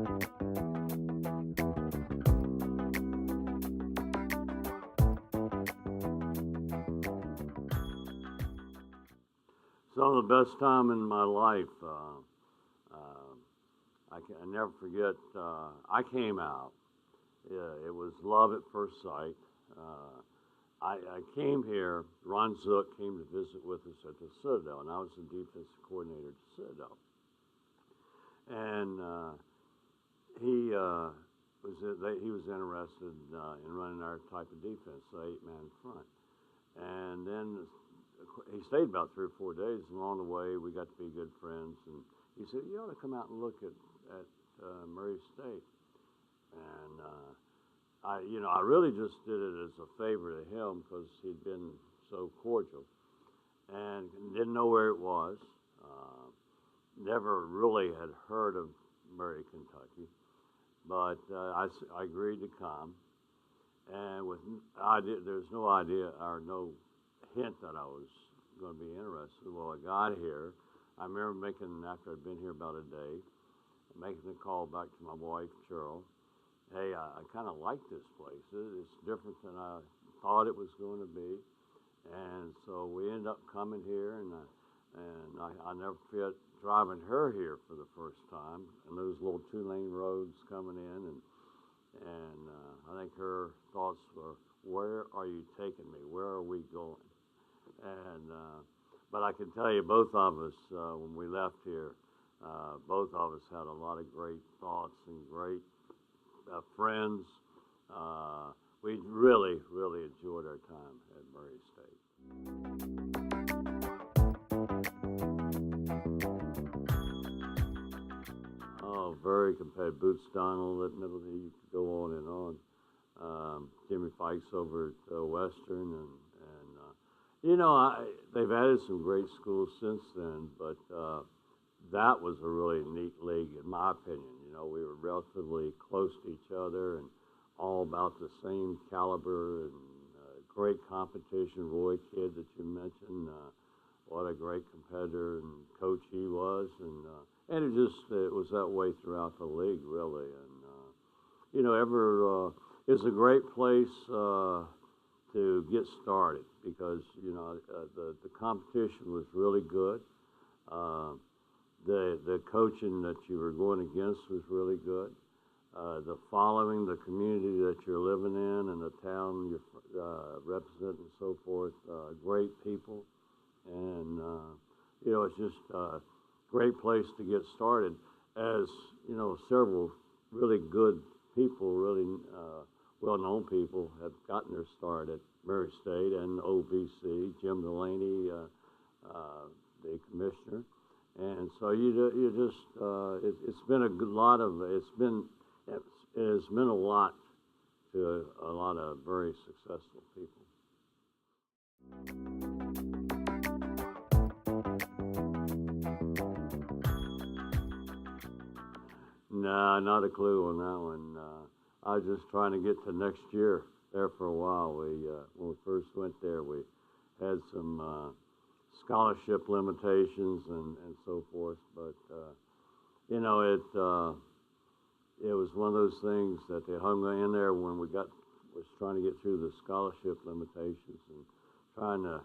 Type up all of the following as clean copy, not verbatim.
Some of the best time in my life. I never forget. I came out. Yeah, it was love at first sight. I came here. Ron Zook came to visit with us at the Citadel, and I was the defensive coordinator at the Citadel. And he was interested in running our type of defense, the 8-man front. And then he stayed about 3 or 4 days. Along the way, we got to be good friends. And he said, "You ought to come out and look at Murray State." And I really just did it as a favor to him because he'd been so cordial, and didn't know where it was. Never really had heard of Murray, Kentucky, but I agreed to come. And there's no idea or no hint that I was going to be interested. Well, I got here. I remember after I'd been here about a day, making a call back to my wife, Cheryl. Hey, I kind of like this place. It's different than I thought it was going to be. And so we ended up coming here, and I never forget driving her here for the first time, and those little 2-lane roads coming in, and I think her thoughts were, "Where are you taking me? Where are we going?" And but I can tell you, both of us, when we left here, both of us had a lot of great thoughts and great friends. We really, really enjoyed our time at Murray State. Oh, very competitive. Boots Donald at Middle, you could go on and on. Jimmy Fikes over at Western, and they've added some great schools since then, but that was a really neat league, in my opinion. We were relatively close to each other and all about the same caliber, and great competition. Roy Kidd that you mentioned, what a great competitor and coach he was, and it was that way throughout the league, really. And it's a great place to get started because the competition was really good. The coaching that you were going against was really good. The following, the community that you're living in, and the town you're representing, and so forth, great people, and it's just a great place to get started. As several really good people, really well-known people, have gotten their start at Murray State and OVC. Jim Delaney, the commissioner. And so it's been a good lot of, it has meant a lot to a lot of very successful people. Nah, not a clue on that one. I was just trying to get to next year there for a while. When we first went there, we had some scholarship limitations and so forth, but it was one of those things that they hung in there when was trying to get through the scholarship limitations and trying to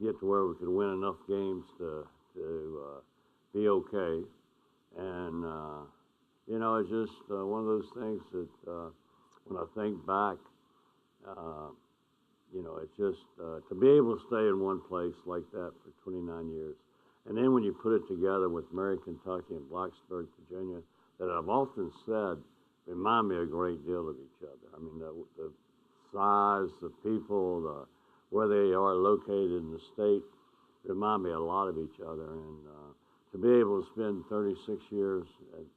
get to where we could win enough games to be okay. And it's just one of those things that when I think back, it's just to be able to stay in one place like that for 29 years. And then when you put it together with Murray, Kentucky and Blacksburg, Virginia, that I've often said remind me a great deal of each other. I mean, the size, the people, where they are located in the state remind me a lot of each other. And to be able to spend 36 years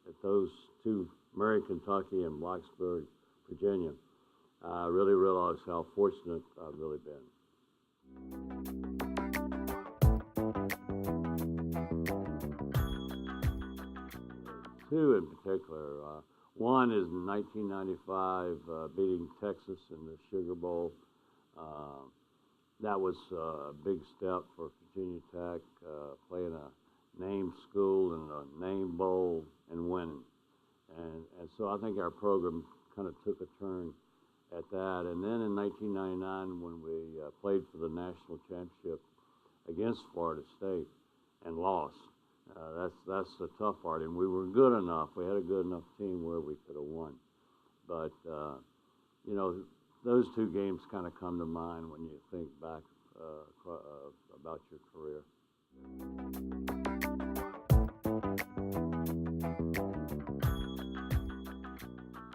at those two, Murray, Kentucky and Blacksburg, Virginia, I really realized how fortunate I've really been. Two in particular. One is in 1995, beating Texas in the Sugar Bowl. That was a big step for Virginia Tech, playing a named school in a named bowl and winning. and so I think our program kind of took a turn at that. And then in 1999, when we played for the national championship against Florida State and lost, that's the tough part. And we were good enough. We had a good enough team where we could have won. But you know, those two games kind of come to mind when you think back about your career.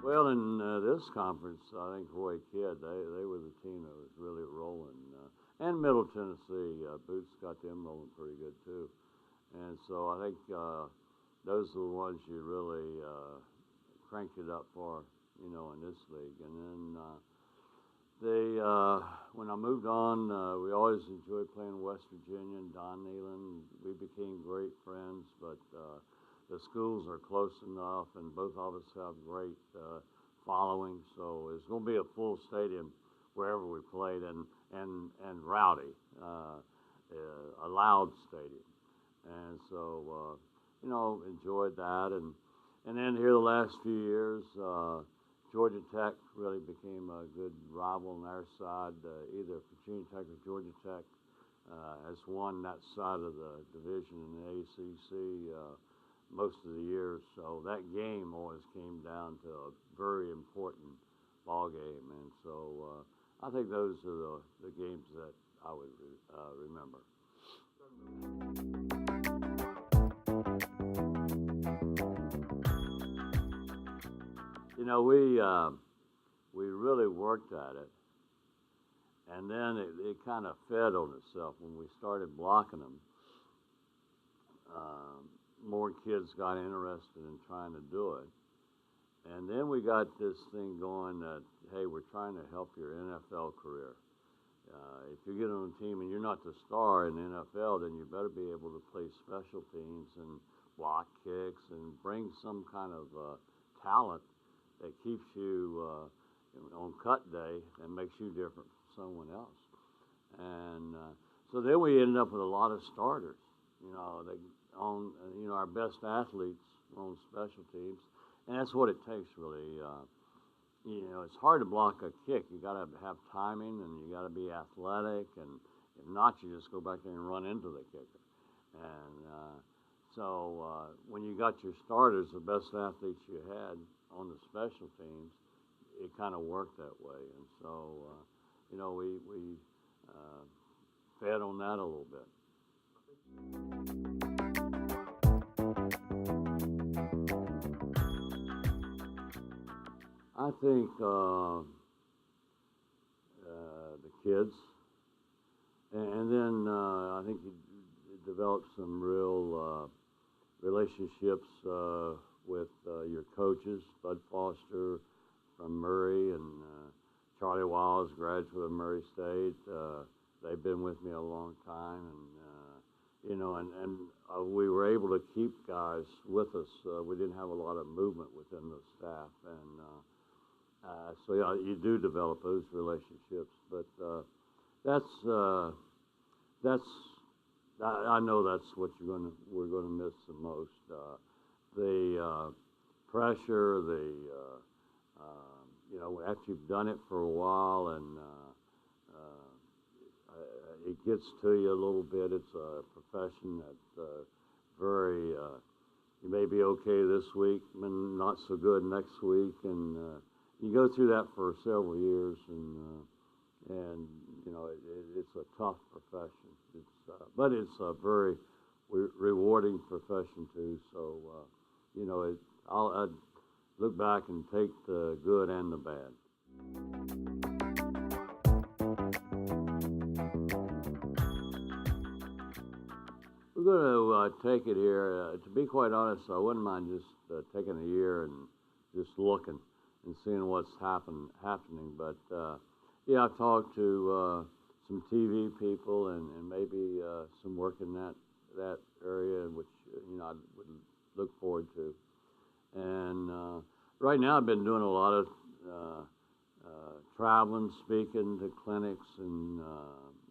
Well, in this conference, I think Roy Kidd, they were the team that was really rolling. And Middle Tennessee, Boots got them rolling pretty good too. And so I think those are the ones you really cranked it up for, you know, in this league. And then when I moved on, we always enjoyed playing West Virginia and Don Neyland. We became great friends, but the schools are close enough, and both of us have great following. So it's going to be a full stadium wherever we played, and rowdy, a loud stadium. And so, you know, enjoyed that. And then here the last few years, Georgia Tech really became a good rival on our side. Either Virginia Tech or Georgia Tech has won that side of the division in the ACC most of the years. So that game always came down to a very important ball game. And so I think those are the games that I would remember. You know, we really worked at it, and then it kind of fed on itself when we started blocking them. More kids got interested in trying to do it, and then we got this thing going that, hey, we're trying to help your NFL career. If you get on a team and you're not the star in the NFL, then you better be able to play special teams and block kicks and bring some kind of talent that keeps you on cut day and makes you different from someone else. And so then we ended up with a lot of starters. You know, our best athletes on special teams, and that's what it takes really. You know, it's hard to block a kick. You got to have timing, and you got to be athletic, and if not, you just go back there and run into the kicker. And so when you got your starters, the best athletes you had on the special teams, it kind of worked that way. And so, you know, we fed on that a little bit. I think the kids, and then I think you develop some real relationships with your coaches, Bud Foster from Murray and Charlie Wiles, graduate of Murray State. They've been with me a long time, and you know, and we were able to keep guys with us. We didn't have a lot of movement within the staff, and so yeah, you do develop those relationships. But I know that's what we're gonna miss the most. The pressure, you know, after you've done it for a while, and it gets to you a little bit. It's a profession that's very. You may be okay this week, but not so good next week, and you go through that for several years, and you know, it's a tough profession. But it's a very rewarding profession too. So you know, I'd look back and take the good and the bad. We're going to take it here. To be quite honest, I wouldn't mind just taking a year and just looking and seeing what's happening. But yeah, I've talked to some TV people and maybe some work in that area, which you know I would look forward to. And right now, I've been doing a lot of traveling, speaking to clinics, and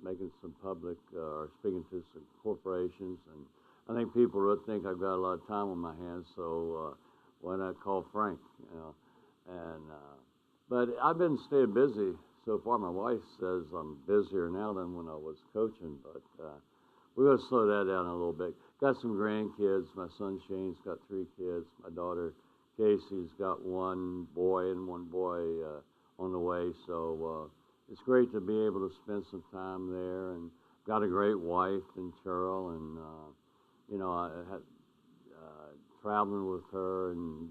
making some public or speaking to some corporations. And I think people would think I've got a lot of time on my hands. So when I call Frank, you know. And but I've been staying busy so far. My wife says I'm busier now than when I was coaching, but we're gonna slow that down a little bit. Got some grandkids. My son Shane's got 3 kids. My daughter Casey's got 1 boy and 1 boy on the way. So it's great to be able to spend some time there, and got a great wife in Cheryl, and you know, I had traveling with her and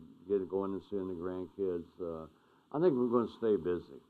going and seeing the grandkids. I think we're going to stay busy.